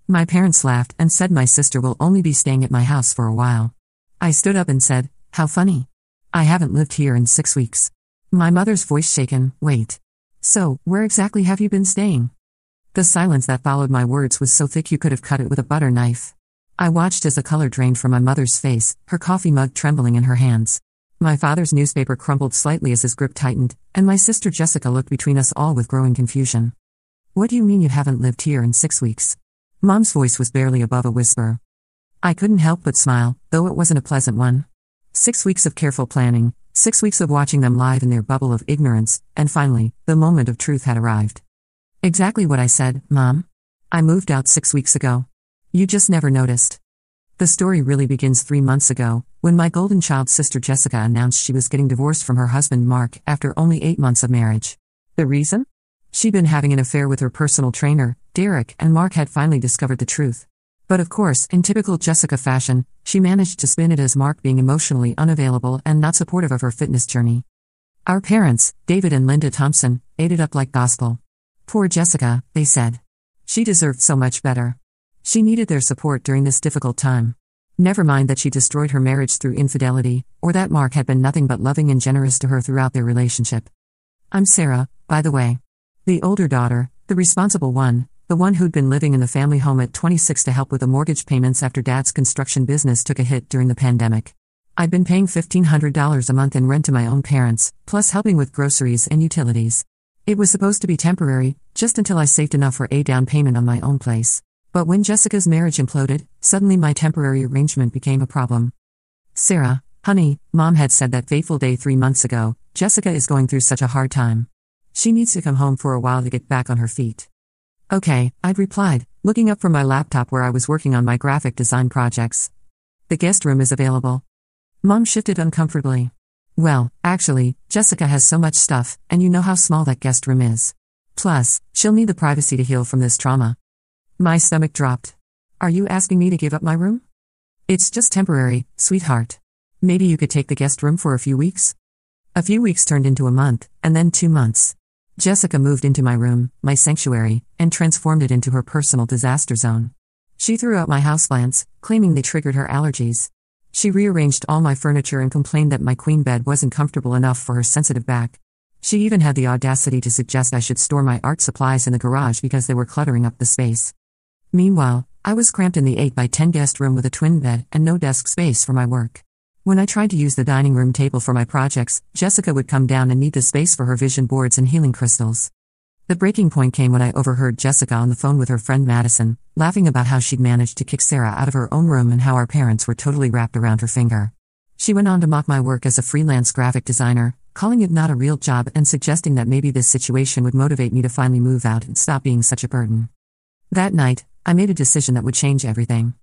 My parents laughed and said my sister will only be staying at my house for a while. I stood up and said, "How funny. I haven't lived here in 6 weeks." My mother's voice shaken, "Wait. So, where exactly have you been staying?" The silence that followed my words was so thick you could have cut it with a butter knife. I watched as the color drained from my mother's face, her coffee mug trembling in her hands. My father's newspaper crumbled slightly as his grip tightened, and my sister Jessica looked between us all with growing confusion. "What do you mean you haven't lived here in 6 weeks?" Mom's voice was barely above a whisper. I couldn't help but smile, though it wasn't a pleasant one. 6 weeks of careful planning, 6 weeks of watching them live in their bubble of ignorance, and finally, the moment of truth had arrived. "Exactly what I said, Mom. I moved out 6 weeks ago. You just never noticed." The story really begins 3 months ago, when my golden child sister Jessica announced she was getting divorced from her husband Mark after only 8 months of marriage. The reason? She'd been having an affair with her personal trainer, Derek, and Mark had finally discovered the truth. But of course, in typical Jessica fashion, she managed to spin it as Mark being emotionally unavailable and not supportive of her fitness journey. Our parents, David and Linda Thompson, ate it up like gospel. "Poor Jessica," they said. "She deserved so much better. She needed their support during this difficult time. Never mind that she destroyed her marriage through infidelity, or that Mark had been nothing but loving and generous to her throughout their relationship." I'm Sarah, by the way. The older daughter, the responsible one, the one who'd been living in the family home at 26 to help with the mortgage payments after Dad's construction business took a hit during the pandemic. I'd been paying $1,500 a month in rent to my own parents, plus helping with groceries and utilities. It was supposed to be temporary, just until I saved enough for a down payment on my own place. But when Jessica's marriage imploded, suddenly my temporary arrangement became a problem. "Sarah, honey, Mom had said that fateful day 3 months ago, Jessica is going through such a hard time. She needs to come home for a while to get back on her feet." "Okay," I'd replied, looking up from my laptop where I was working on my graphic design projects. "The guest room is available." Mom shifted uncomfortably. "Well, actually, Jessica has so much stuff, and you know how small that guest room is. Plus, she'll need the privacy to heal from this trauma." My stomach dropped. "Are you asking me to give up my room?" "It's just temporary, sweetheart. Maybe you could take the guest room for a few weeks?" A few weeks turned into a month, and then 2 months. Jessica moved into my room, my sanctuary, and transformed it into her personal disaster zone. She threw out my houseplants, claiming they triggered her allergies. She rearranged all my furniture and complained that my queen bed wasn't comfortable enough for her sensitive back. She even had the audacity to suggest I should store my art supplies in the garage because they were cluttering up the space. Meanwhile, I was cramped in the 8x10 guest room with a twin bed and no desk space for my work. When I tried to use the dining room table for my projects, Jessica would come down and need the space for her vision boards and healing crystals. The breaking point came when I overheard Jessica on the phone with her friend Madison, laughing about how she'd managed to kick Sarah out of her own room and how our parents were totally wrapped around her finger. She went on to mock my work as a freelance graphic designer, calling it not a real job and suggesting that maybe this situation would motivate me to finally move out and stop being such a burden. That night, I made a decision that would change everything.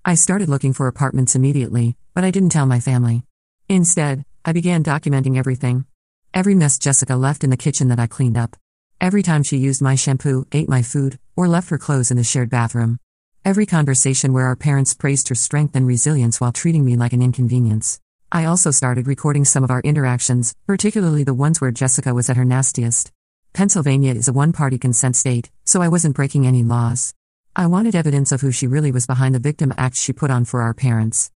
I started looking for apartments immediately, but I didn't tell my family. Instead, I began documenting everything. Every mess Jessica left in the kitchen that I cleaned up. Every time she used my shampoo, ate my food, or left her clothes in the shared bathroom. Every conversation where our parents praised her strength and resilience while treating me like an inconvenience. I also started recording some of our interactions, particularly the ones where Jessica was at her nastiest. Pennsylvania is a one-party consent state, so I wasn't breaking any laws. I wanted evidence of who she really was behind the victim act she put on for our parents.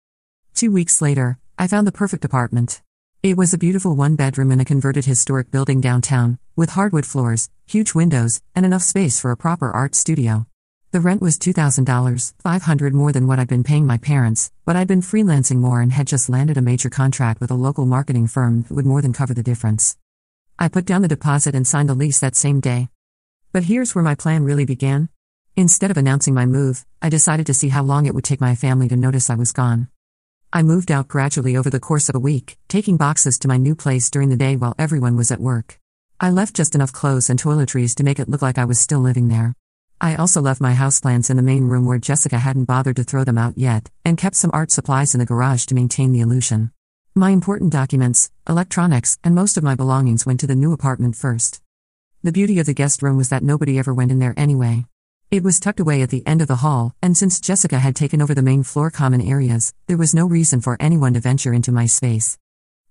2 weeks later, I found the perfect apartment. It was a beautiful one-bedroom in a converted historic building downtown, with hardwood floors, huge windows, and enough space for a proper art studio. The rent was $2,000, $500 more than what I'd been paying my parents, but I'd been freelancing more and had just landed a major contract with a local marketing firm that would more than cover the difference. I put down the deposit and signed the lease that same day. But here's where my plan really began. Instead of announcing my move, I decided to see how long it would take my family to notice I was gone. I moved out gradually over the course of a week, taking boxes to my new place during the day while everyone was at work. I left just enough clothes and toiletries to make it look like I was still living there. I also left my houseplants in the main room where Jessica hadn't bothered to throw them out yet, and kept some art supplies in the garage to maintain the illusion. My important documents, electronics, and most of my belongings went to the new apartment first. The beauty of the guest room was that nobody ever went in there anyway. It was tucked away at the end of the hall, and since Jessica had taken over the main floor common areas, there was no reason for anyone to venture into my space.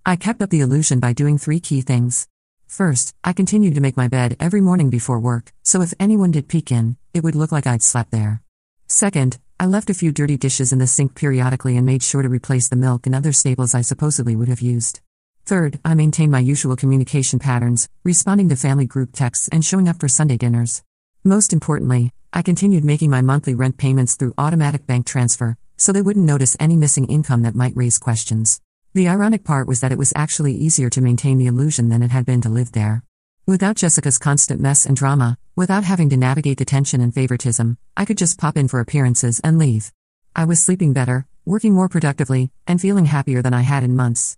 I kept up the illusion by doing 3 key things. First, I continued to make my bed every morning before work, so if anyone did peek in, it would look like I'd slept there. Second, I left a few dirty dishes in the sink periodically and made sure to replace the milk and other staples I supposedly would have used. Third, I maintained my usual communication patterns, responding to family group texts and showing up for Sunday dinners. Most importantly, I continued making my monthly rent payments through automatic bank transfer, so they wouldn't notice any missing income that might raise questions. The ironic part was that it was actually easier to maintain the illusion than it had been to live there. Without Jessica's constant mess and drama, without having to navigate the tension and favoritism, I could just pop in for appearances and leave. I was sleeping better, working more productively, and feeling happier than I had in months.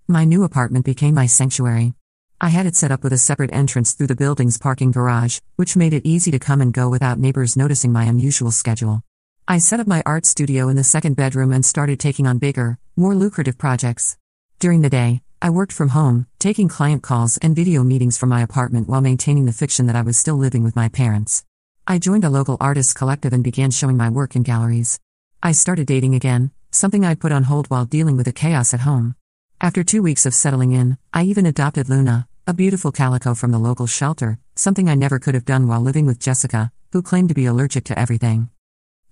My new apartment became my sanctuary. I had it set up with a separate entrance through the building's parking garage, which made it easy to come and go without neighbors noticing my unusual schedule. I set up my art studio in the second bedroom and started taking on bigger, more lucrative projects. During the day, I worked from home, taking client calls and video meetings from my apartment while maintaining the fiction that I was still living with my parents. I joined a local artists collective and began showing my work in galleries. I started dating again, something I'd put on hold while dealing with the chaos at home. After 2 weeks of settling in, I even adopted Luna, a beautiful calico from the local shelter, something I never could have done while living with Jessica, who claimed to be allergic to everything.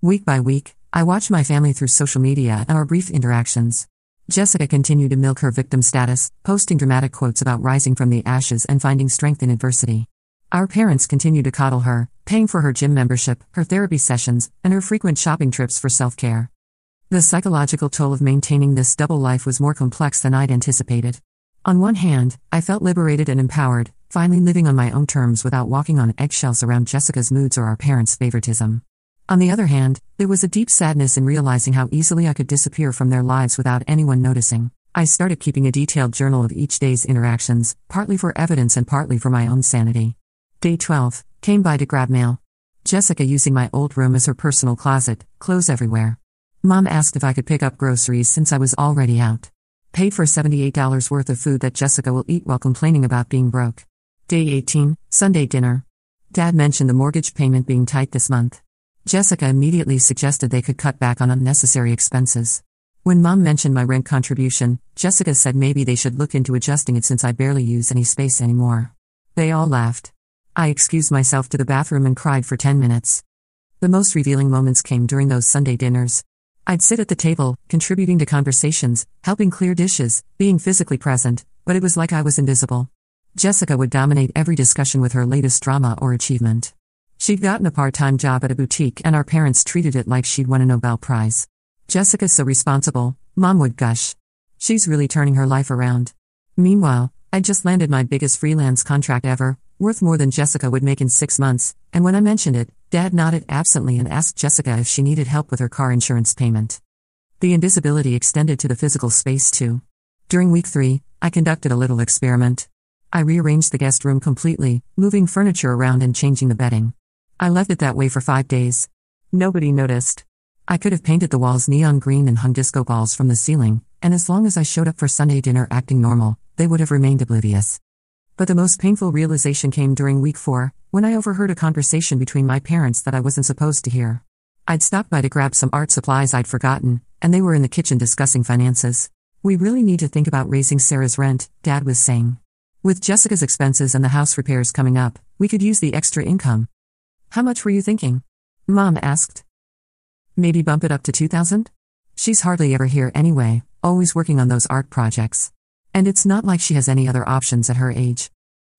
Week by week, I watched my family through social media and our brief interactions. Jessica continued to milk her victim status, posting dramatic quotes about rising from the ashes and finding strength in adversity. Our parents continued to coddle her, paying for her gym membership, her therapy sessions, and her frequent shopping trips for self-care. The psychological toll of maintaining this double life was more complex than I'd anticipated. On one hand, I felt liberated and empowered, finally living on my own terms without walking on eggshells around Jessica's moods or our parents' favoritism. On the other hand, there was a deep sadness in realizing how easily I could disappear from their lives without anyone noticing. I started keeping a detailed journal of each day's interactions, partly for evidence and partly for my own sanity. Day 12, came by to grab mail. Jessica using my old room as her personal closet, clothes everywhere. Mom asked if I could pick up groceries since I was already out. Paid for $78 worth of food that Jessica will eat while complaining about being broke. Day 18, Sunday dinner. Dad mentioned the mortgage payment being tight this month. Jessica immediately suggested they could cut back on unnecessary expenses. When Mom mentioned my rent contribution, Jessica said maybe they should look into adjusting it since I barely use any space anymore. They all laughed. I excused myself to the bathroom and cried for 10 minutes. The most revealing moments came during those Sunday dinners. I'd sit at the table, contributing to conversations, helping clear dishes, being physically present, but it was like I was invisible. Jessica would dominate every discussion with her latest drama or achievement. She'd gotten a part-time job at a boutique and our parents treated it like she'd won a Nobel Prize. Jessica's so responsible, Mom would gush. She's really turning her life around. Meanwhile, I'd just landed my biggest freelance contract ever, worth more than Jessica would make in 6 months, and when I mentioned it, Dad nodded absently and asked Jessica if she needed help with her car insurance payment. The invisibility extended to the physical space too. During week 3, I conducted a little experiment. I rearranged the guest room completely, moving furniture around and changing the bedding. I left it that way for 5 days. Nobody noticed. I could have painted the walls neon green and hung disco balls from the ceiling, and as long as I showed up for Sunday dinner acting normal, they would have remained oblivious. But the most painful realization came during week 4, when I overheard a conversation between my parents that I wasn't supposed to hear. I'd stopped by to grab some art supplies I'd forgotten, and they were in the kitchen discussing finances. "We really need to think about raising Sarah's rent," Dad was saying. "With Jessica's expenses and the house repairs coming up, we could use the extra income." "How much were you thinking?" Mom asked. "Maybe bump it up to $2,000? She's hardly ever here anyway, always working on those art projects. And it's not like she has any other options at her age."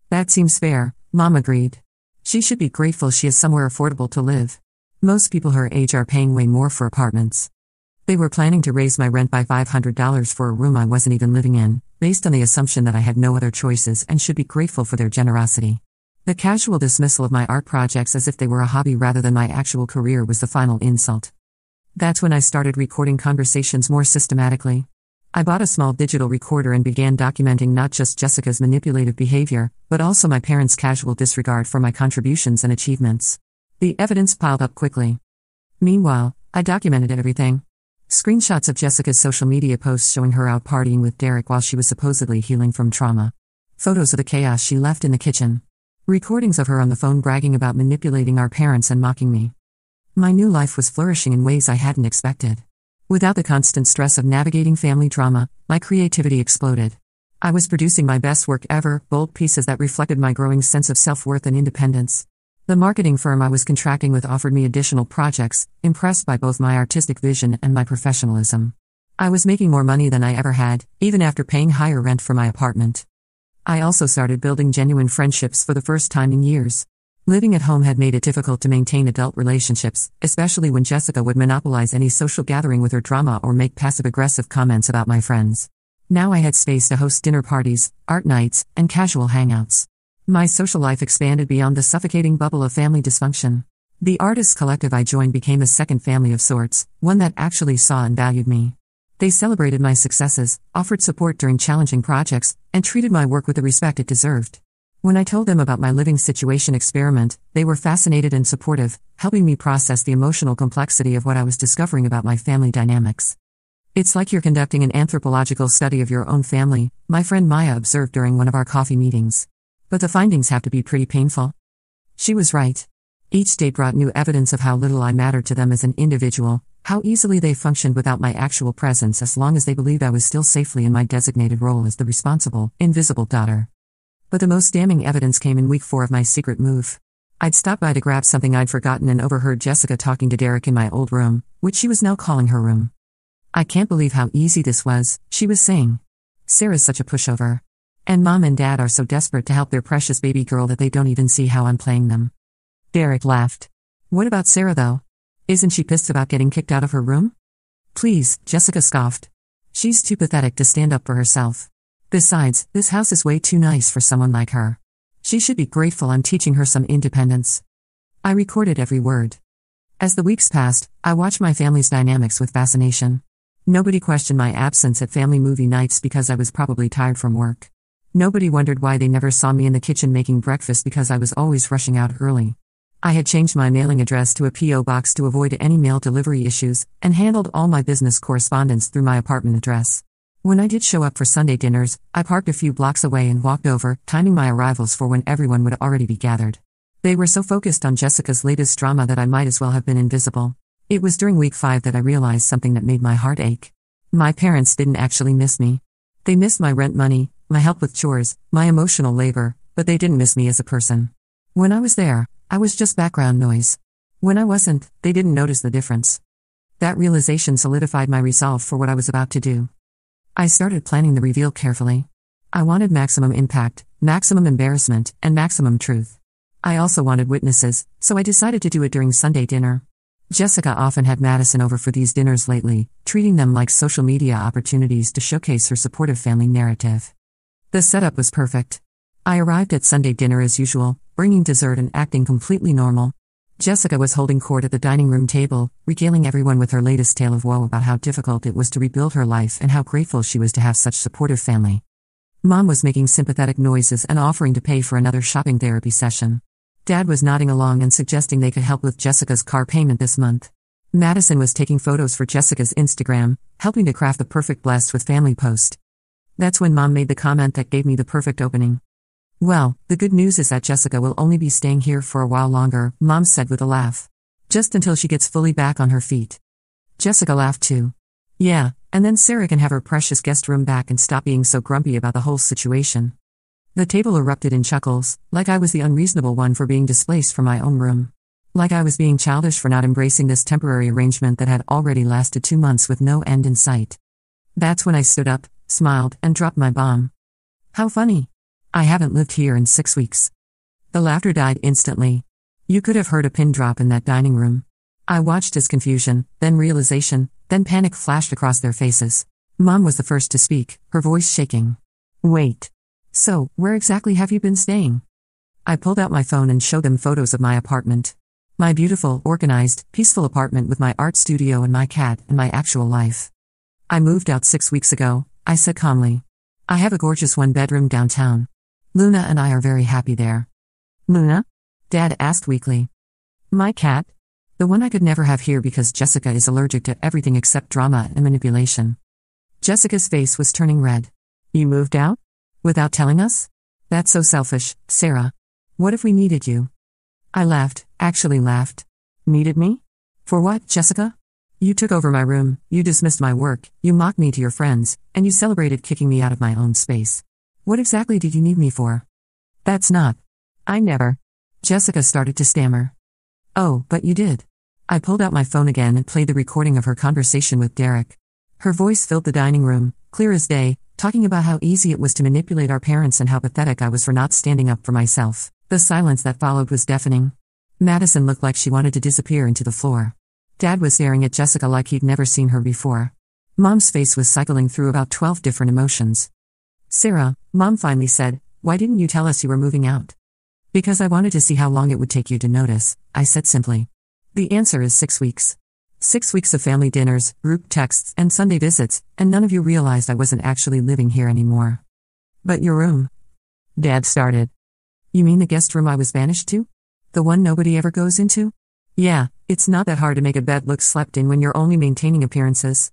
"That seems fair," Mom agreed. "She should be grateful she has somewhere affordable to live. Most people her age are paying way more for apartments." They were planning to raise my rent by $500 for a room I wasn't even living in, based on the assumption that I had no other choices and should be grateful for their generosity. The casual dismissal of my art projects as if they were a hobby rather than my actual career was the final insult. That's when I started recording conversations more systematically. I bought a small digital recorder and began documenting not just Jessica's manipulative behavior, but also my parents' casual disregard for my contributions and achievements. The evidence piled up quickly. Meanwhile, I documented everything. Screenshots of Jessica's social media posts showing her out partying with Derek while she was supposedly healing from trauma. Photos of the chaos she left in the kitchen. Recordings of her on the phone bragging about manipulating our parents and mocking me. My new life was flourishing in ways I hadn't expected. Without the constant stress of navigating family drama, my creativity exploded. I was producing my best work ever, bold pieces that reflected my growing sense of self-worth and independence. The marketing firm I was contracting with offered me additional projects, impressed by both my artistic vision and my professionalism. I was making more money than I ever had, even after paying higher rent for my apartment. I also started building genuine friendships for the first time in years. Living at home had made it difficult to maintain adult relationships, especially when Jessica would monopolize any social gathering with her drama or make passive-aggressive comments about my friends. Now I had space to host dinner parties, art nights, and casual hangouts. My social life expanded beyond the suffocating bubble of family dysfunction. The artists' collective I joined became a second family of sorts, one that actually saw and valued me. They celebrated my successes, offered support during challenging projects, and treated my work with the respect it deserved. When I told them about my living situation experiment, they were fascinated and supportive, helping me process the emotional complexity of what I was discovering about my family dynamics. It's like you're conducting an anthropological study of your own family, my friend Maya observed during one of our coffee meetings. But the findings have to be pretty painful. She was right. Each date brought new evidence of how little I mattered to them as an individual, how easily they functioned without my actual presence as long as they believed I was still safely in my designated role as the responsible, invisible daughter. But the most damning evidence came in week 4 of my secret move. I'd stopped by to grab something I'd forgotten and overheard Jessica talking to Derek in my old room, which she was now calling her room. "I can't believe how easy this was," she was saying. "Sarah's such a pushover. And Mom and Dad are so desperate to help their precious baby girl that they don't even see how I'm playing them." Derek laughed. "What about Sarah, though? Isn't she pissed about getting kicked out of her room?" "Please," Jessica scoffed. "She's too pathetic to stand up for herself. Besides, this house is way too nice for someone like her. She should be grateful I'm teaching her some independence." I recorded every word. As the weeks passed, I watched my family's dynamics with fascination. Nobody questioned my absence at family movie nights because I was probably tired from work. Nobody wondered why they never saw me in the kitchen making breakfast because I was always rushing out early. I had changed my mailing address to a P.O. box to avoid any mail delivery issues, and handled all my business correspondence through my apartment address. When I did show up for Sunday dinners, I parked a few blocks away and walked over, timing my arrivals for when everyone would already be gathered. They were so focused on Jessica's latest drama that I might as well have been invisible. It was during week 5 that I realized something that made my heart ache. My parents didn't actually miss me. They missed my rent money, my help with chores, my emotional labor, but they didn't miss me as a person. When I was there, I was just background noise. When I wasn't, they didn't notice the difference. That realization solidified my resolve for what I was about to do. I started planning the reveal carefully. I wanted maximum impact, maximum embarrassment, and maximum truth. I also wanted witnesses, so I decided to do it during Sunday dinner. Jessica often had Madison over for these dinners lately, treating them like social media opportunities to showcase her supportive family narrative. The setup was perfect. I arrived at Sunday dinner as usual, bringing dessert and acting completely normal. Jessica was holding court at the dining room table, regaling everyone with her latest tale of woe about how difficult it was to rebuild her life and how grateful she was to have such supportive family. Mom was making sympathetic noises and offering to pay for another shopping therapy session. Dad was nodding along and suggesting they could help with Jessica's car payment this month. Madison was taking photos for Jessica's Instagram, helping to craft the perfect blessed with family post. That's when Mom made the comment that gave me the perfect opening. "Well, the good news is that Jessica will only be staying here for a while longer," Mom said with a laugh. "Just until she gets fully back on her feet." Jessica laughed too. "Yeah, and then Sarah can have her precious guest room back and stop being so grumpy about the whole situation." The table erupted in chuckles, like I was the unreasonable one for being displaced from my own room. Like I was being childish for not embracing this temporary arrangement that had already lasted 2 months with no end in sight. That's when I stood up, smiled, and dropped my bomb. "How funny. I haven't lived here in 6 weeks." The laughter died instantly. You could have heard a pin drop in that dining room. I watched as confusion, then realization, then panic flashed across their faces. Mom was the first to speak, her voice shaking. "Wait. So, where exactly have you been staying?" I pulled out my phone and showed them photos of my apartment. My beautiful, organized, peaceful apartment with my art studio and my cat and my actual life. "I moved out 6 weeks ago," I said calmly. "I have a gorgeous 1-bedroom downtown. Luna and I are very happy there." "Luna?" Dad asked weakly. "My cat? The one I could never have here because Jessica is allergic to everything except drama and manipulation." Jessica's face was turning red. "You moved out? Without telling us? That's so selfish, Sarah. What if we needed you?" I laughed, actually laughed. "Needed me? For what, Jessica? You took over my room, you dismissed my work, you mocked me to your friends, and you celebrated kicking me out of my own space. What exactly did you need me for?" "That's not. I never." Jessica started to stammer. Oh, but you did. I pulled out my phone again and played the recording of her conversation with Derek. Her voice filled the dining room, clear as day, talking about how easy it was to manipulate our parents and how pathetic I was for not standing up for myself. The silence that followed was deafening. Madison looked like she wanted to disappear into the floor. Dad was staring at Jessica like he'd never seen her before. Mom's face was cycling through about 12 different emotions. Sarah, Mom finally said, why didn't you tell us you were moving out? Because I wanted to see how long it would take you to notice, I said simply. The answer is 6 weeks. 6 weeks of family dinners, group texts, and Sunday visits, and none of you realized I wasn't actually living here anymore. But your room? Dad started. You mean the guest room I was banished to? The one nobody ever goes into? Yeah, it's not that hard to make a bed look slept in when you're only maintaining appearances.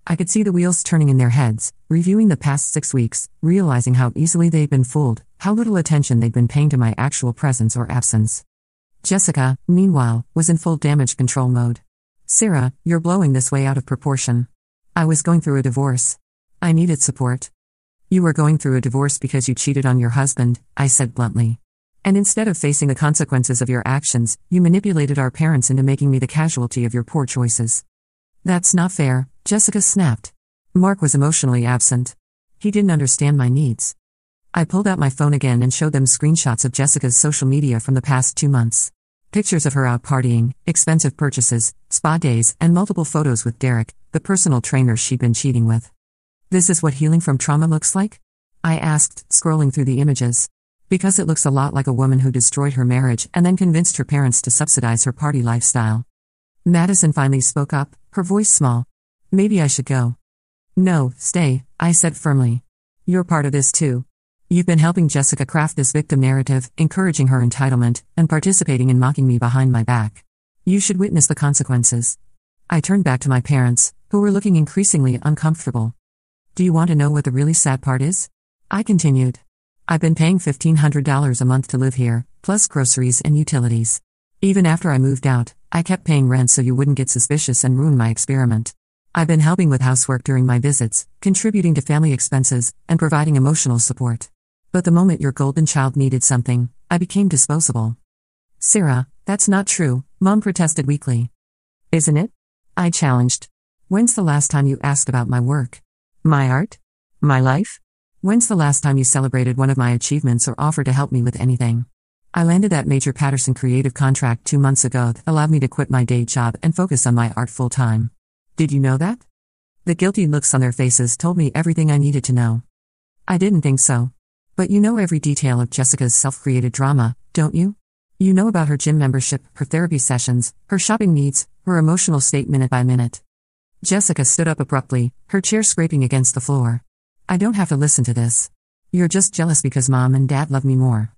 I could see the wheels turning in their heads, reviewing the past 6 weeks, realizing how easily they'd been fooled, how little attention they'd been paying to my actual presence or absence. Jessica, meanwhile, was in full damage control mode. Sarah, you're blowing this way out of proportion. I was going through a divorce. I needed support. You were going through a divorce because you cheated on your husband, I said bluntly. And instead of facing the consequences of your actions, you manipulated our parents into making me the casualty of your poor choices. That's not fair, Jessica snapped. Mark was emotionally absent. He didn't understand my needs. I pulled out my phone again and showed them screenshots of Jessica's social media from the past 2 months. Pictures of her out partying, expensive purchases, spa days, and multiple photos with Derek, the personal trainer she'd been cheating with. This is what healing from trauma looks like? I asked, scrolling through the images. Because it looks a lot like a woman who destroyed her marriage and then convinced her parents to subsidize her party lifestyle. Madison finally spoke up, her voice small. Maybe I should go. No, stay, I said firmly. You're part of this too. You've been helping Jessica craft this victim narrative, encouraging her entitlement, and participating in mocking me behind my back. You should witness the consequences. I turned back to my parents, who were looking increasingly uncomfortable. Do you want to know what the really sad part is? I continued. I've been paying $1,500 a month to live here, plus groceries and utilities. Even after I moved out, I kept paying rent so you wouldn't get suspicious and ruin my experiment. I've been helping with housework during my visits, contributing to family expenses, and providing emotional support. But the moment your golden child needed something, I became disposable. Sarah, that's not true, Mom protested weakly. Isn't it? I challenged. When's the last time you asked about my work? My art? My life? When's the last time you celebrated one of my achievements or offered to help me with anything? I landed that major Patterson creative contract 2 months ago that allowed me to quit my day job and focus on my art full-time. Did you know that? The guilty looks on their faces told me everything I needed to know. I didn't think so. But you know every detail of Jessica's self-created drama, don't you? You know about her gym membership, her therapy sessions, her shopping needs, her emotional state minute by minute. Jessica stood up abruptly, her chair scraping against the floor. I don't have to listen to this. You're just jealous because Mom and Dad love me more.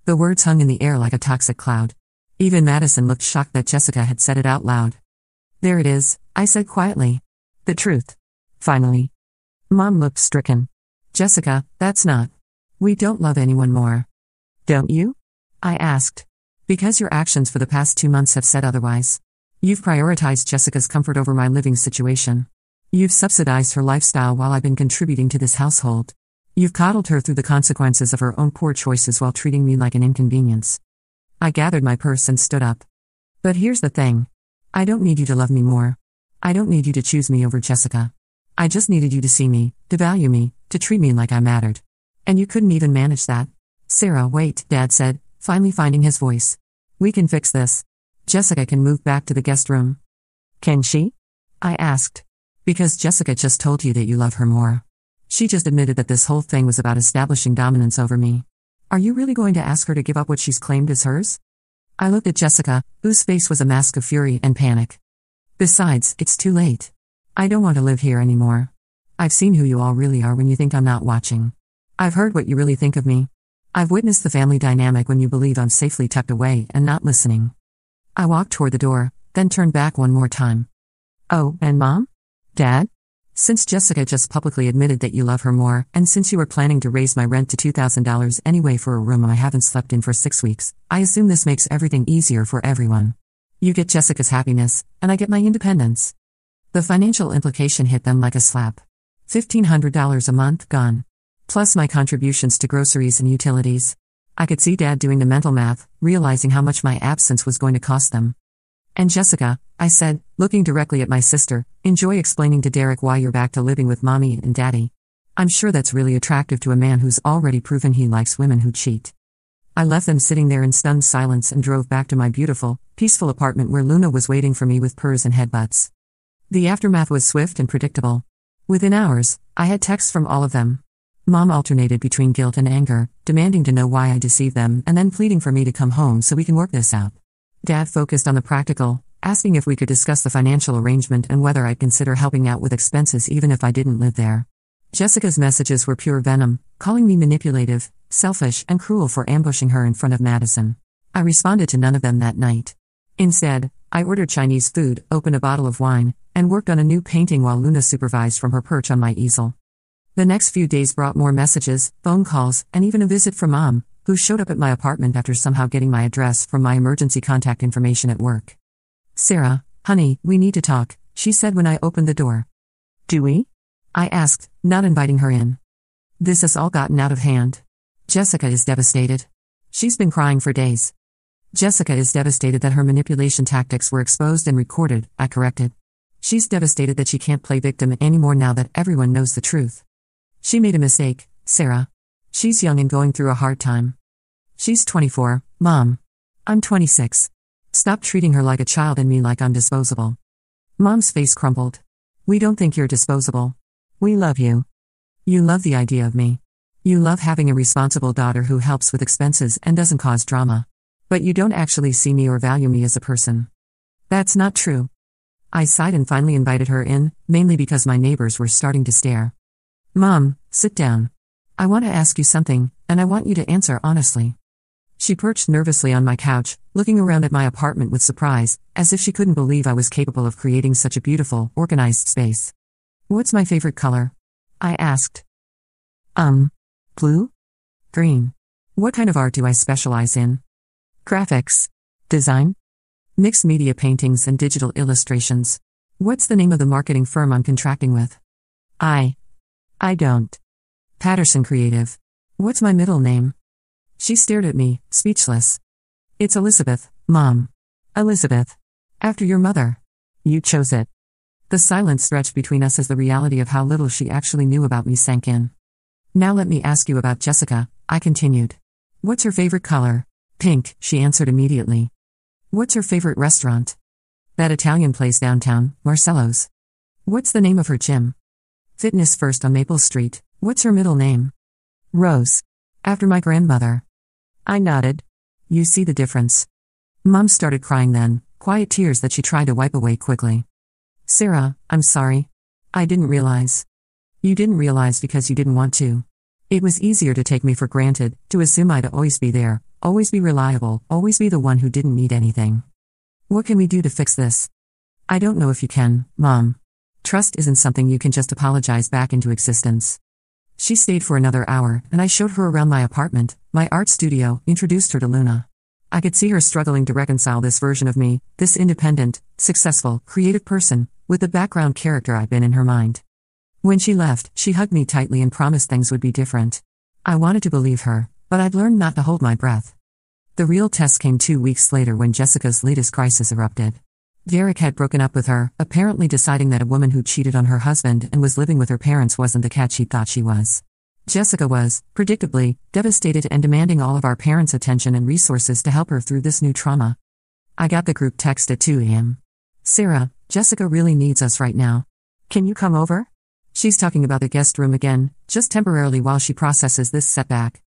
The words hung in the air like a toxic cloud. Even Madison looked shocked that Jessica had said it out loud. There it is, I said quietly. The truth. Finally. Mom looked stricken. Jessica, that's not. We don't love anyone more. Don't you? I asked. Because your actions for the past 2 months have said otherwise. You've prioritized Jessica's comfort over my living situation. You've subsidized her lifestyle while I've been contributing to this household. You've coddled her through the consequences of her own poor choices while treating me like an inconvenience. I gathered my purse and stood up. But here's the thing. I don't need you to love me more. I don't need you to choose me over Jessica. I just needed you to see me, to value me, to treat me like I mattered. And you couldn't even manage that. Sarah, wait, Dad said, finally finding his voice. We can fix this. Jessica can move back to the guest room. Can she? I asked. Because Jessica just told you that you love her more. She just admitted that this whole thing was about establishing dominance over me. Are you really going to ask her to give up what she's claimed as hers? I looked at Jessica, whose face was a mask of fury and panic. Besides, it's too late. I don't want to live here anymore. I've seen who you all really are when you think I'm not watching. I've heard what you really think of me. I've witnessed the family dynamic when you believe I'm safely tucked away and not listening. I walked toward the door, then turned back one more time. Oh, and Mom? Dad? Since Jessica just publicly admitted that you love her more, and since you were planning to raise my rent to $2,000 anyway for a room I haven't slept in for 6 weeks, I assume this makes everything easier for everyone. You get Jessica's happiness, and I get my independence. The financial implication hit them like a slap. $1,500 a month gone. Plus my contributions to groceries and utilities. I could see Dad doing the mental math, realizing how much my absence was going to cost them. And Jessica, I said, looking directly at my sister, enjoy explaining to Derek why you're back to living with Mommy and Daddy. I'm sure that's really attractive to a man who's already proven he likes women who cheat. I left them sitting there in stunned silence and drove back to my beautiful, peaceful apartment where Luna was waiting for me with purrs and headbutts. The aftermath was swift and predictable. Within hours, I had texts from all of them. Mom alternated between guilt and anger, demanding to know why I deceived them and then pleading for me to come home so we can work this out. Dad focused on the practical, asking if we could discuss the financial arrangement and whether I'd consider helping out with expenses even if I didn't live there. Jessica's messages were pure venom, calling me manipulative, selfish, and cruel for ambushing her in front of Madison. I responded to none of them that night. Instead, I ordered Chinese food, opened a bottle of wine, and worked on a new painting while Luna supervised from her perch on my easel. The next few days brought more messages, phone calls, and even a visit from Mom, who showed up at my apartment after somehow getting my address from my emergency contact information at work. "Sarah, honey, we need to talk," she said when I opened the door. "Do we?" I asked, not inviting her in. "This has all gotten out of hand. Jessica is devastated. She's been crying for days." "Jessica is devastated that her manipulation tactics were exposed and recorded," I corrected. "She's devastated that she can't play victim anymore now that everyone knows the truth. She made a mistake, Sarah. She's young and going through a hard time. She's 24, Mom. I'm 26. Stop treating her like a child and me like I'm disposable." Mom's face crumpled. "We don't think you're disposable. We love you. You love the idea of me. You love having a responsible daughter who helps with expenses and doesn't cause drama. But you don't actually see me or value me as a person." "That's not true." I sighed and finally invited her in, mainly because my neighbors were starting to stare. "Mom, sit down. I want to ask you something, and I want you to answer honestly." She perched nervously on my couch, looking around at my apartment with surprise, as if she couldn't believe I was capable of creating such a beautiful, organized space. "What's my favorite color?" I asked. Blue? Green. What kind of art do I specialize in?" "Graphics. Design? Mixed media paintings and digital illustrations. What's the name of the marketing firm I'm contracting with?" I don't." "Patterson Creative. What's my middle name?" She stared at me, speechless. "It's Elizabeth, Mom. Elizabeth. After your mother. You chose it." The silence stretched between us as the reality of how little she actually knew about me sank in. "Now let me ask you about Jessica," I continued. "What's her favorite color?" "Pink," she answered immediately. "What's her favorite restaurant?" "That Italian place downtown, Marcello's." "What's the name of her gym?" "Fitness First on Maple Street." "What's her middle name?" "Rose. After my grandmother." I nodded. "You see the difference." Mom started crying then, quiet tears that she tried to wipe away quickly. "Sarah, I'm sorry. I didn't realize." "You didn't realize because you didn't want to. It was easier to take me for granted, to assume I'd always be there, always be reliable, always be the one who didn't need anything. What can we do to fix this?" "I don't know if you can, Mom. Trust isn't something you can just apologize back into existence." She stayed for another hour, and I showed her around my apartment, my art studio, introduced her to Luna. I could see her struggling to reconcile this version of me, this independent, successful, creative person, with the background character I'd been in her mind. When she left, she hugged me tightly and promised things would be different. I wanted to believe her, but I'd learned not to hold my breath. The real test came 2 weeks later when Jessica's latest crisis erupted. Derek had broken up with her, apparently deciding that a woman who cheated on her husband and was living with her parents wasn't the catch he thought she was. Jessica was, predictably, devastated and demanding all of our parents' attention and resources to help her through this new trauma. I got the group text at 2 a.m. "Sarah, Jessica really needs us right now. Can you come over? She's talking about the guest room again, just temporarily while she processes this setback."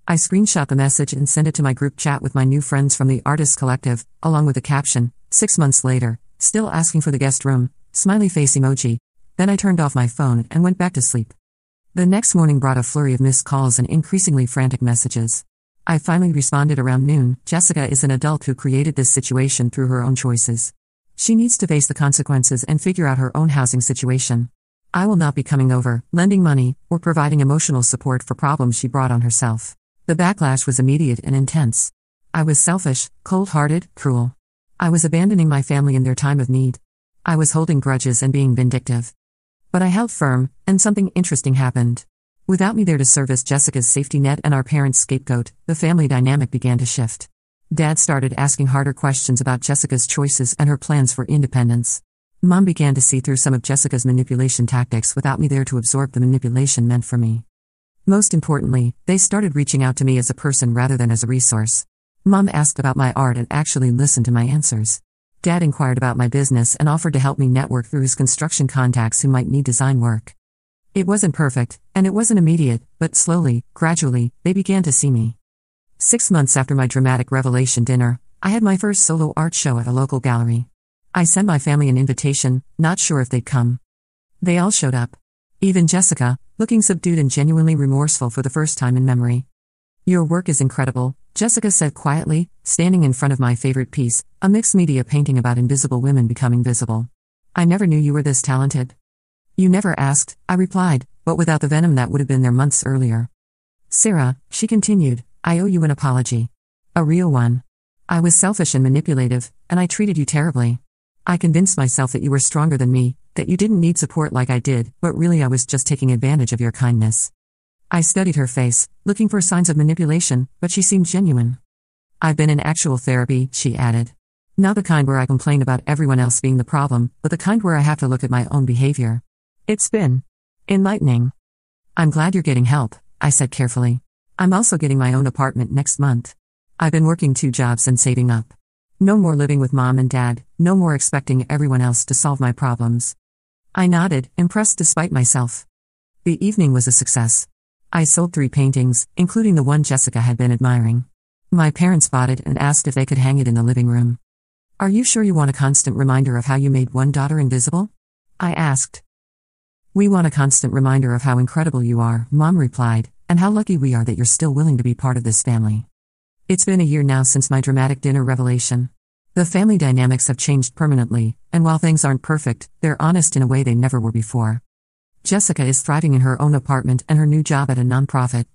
I screenshot the message and sent it to my group chat with my new friends from the Artists Collective, along with the caption, "6 months later, still asking for the guest room, smiley face emoji." Then I turned off my phone and went back to sleep. The next morning brought a flurry of missed calls and increasingly frantic messages. I finally responded around noon. Jessica is an adult who created this situation through her own choices. She needs to face the consequences and figure out her own housing situation. I will not be coming over, lending money, or providing emotional support for problems she brought on herself. The backlash was immediate and intense. I was selfish, cold-hearted, cruel. I was abandoning my family in their time of need. I was holding grudges and being vindictive. But I held firm, and something interesting happened. Without me there to serve as Jessica's safety net and our parents' scapegoat, the family dynamic began to shift. Dad started asking harder questions about Jessica's choices and her plans for independence. Mom began to see through some of Jessica's manipulation tactics without me there to absorb the manipulation meant for me. Most importantly, they started reaching out to me as a person rather than as a resource. Mom asked about my art and actually listened to my answers. Dad inquired about my business and offered to help me network through his construction contacts who might need design work. It wasn't perfect, and it wasn't immediate, but slowly, gradually, they began to see me. 6 months after my dramatic revelation dinner, I had my first solo art show at a local gallery. I sent my family an invitation, not sure if they'd come. They all showed up. Even Jessica, looking subdued and genuinely remorseful for the first time in memory. "Your work is incredible," Jessica said quietly, standing in front of my favorite piece, a mixed-media painting about invisible women becoming visible. "I never knew you were this talented." "You never asked," I replied, but without the venom that would have been there months earlier. "Sarah," she continued, "I owe you an apology. A real one. I was selfish and manipulative, and I treated you terribly. I convinced myself that you were stronger than me, that you didn't need support like I did, but really I was just taking advantage of your kindness." I studied her face, looking for signs of manipulation, but she seemed genuine. "I've been in actual therapy," she added. "Not the kind where I complain about everyone else being the problem, but the kind where I have to look at my own behavior. It's been enlightening." "I'm glad you're getting help," I said carefully. "I'm also getting my own apartment next month. I've been working 2 jobs and saving up. No more living with Mom and Dad, no more expecting everyone else to solve my problems." I nodded, impressed despite myself. The evening was a success. I sold 3 paintings, including the one Jessica had been admiring. My parents bought it and asked if they could hang it in the living room. "Are you sure you want a constant reminder of how you made one daughter invisible?" I asked. "We want a constant reminder of how incredible you are," Mom replied, "and how lucky we are that you're still willing to be part of this family." It's been a year now since my dramatic dinner revelation. The family dynamics have changed permanently, and while things aren't perfect, they're honest in a way they never were before. Jessica is thriving in her own apartment and her new job at a nonprofit.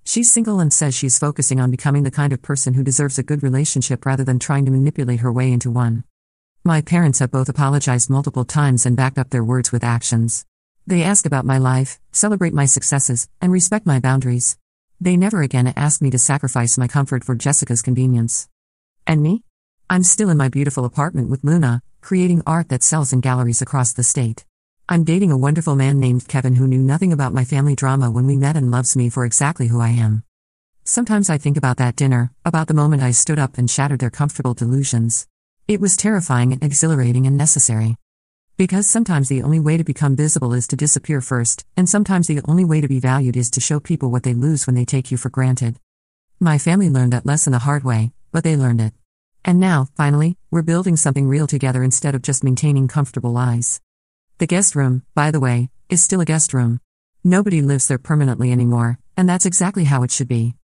She's single and says she's focusing on becoming the kind of person who deserves a good relationship rather than trying to manipulate her way into one. My parents have both apologized multiple times and backed up their words with actions. They ask about my life, celebrate my successes, and respect my boundaries. They never again asked me to sacrifice my comfort for Jessica's convenience. And me? I'm still in my beautiful apartment with Luna, creating art that sells in galleries across the state. I'm dating a wonderful man named Kevin who knew nothing about my family drama when we met and loves me for exactly who I am. Sometimes I think about that dinner, about the moment I stood up and shattered their comfortable delusions. It was terrifying and exhilarating and necessary. Because sometimes the only way to become visible is to disappear first, and sometimes the only way to be valued is to show people what they lose when they take you for granted. My family learned that lesson the hard way, but they learned it. And now, finally, we're building something real together instead of just maintaining comfortable lies. The guest room, by the way, is still a guest room. Nobody lives there permanently anymore, and that's exactly how it should be.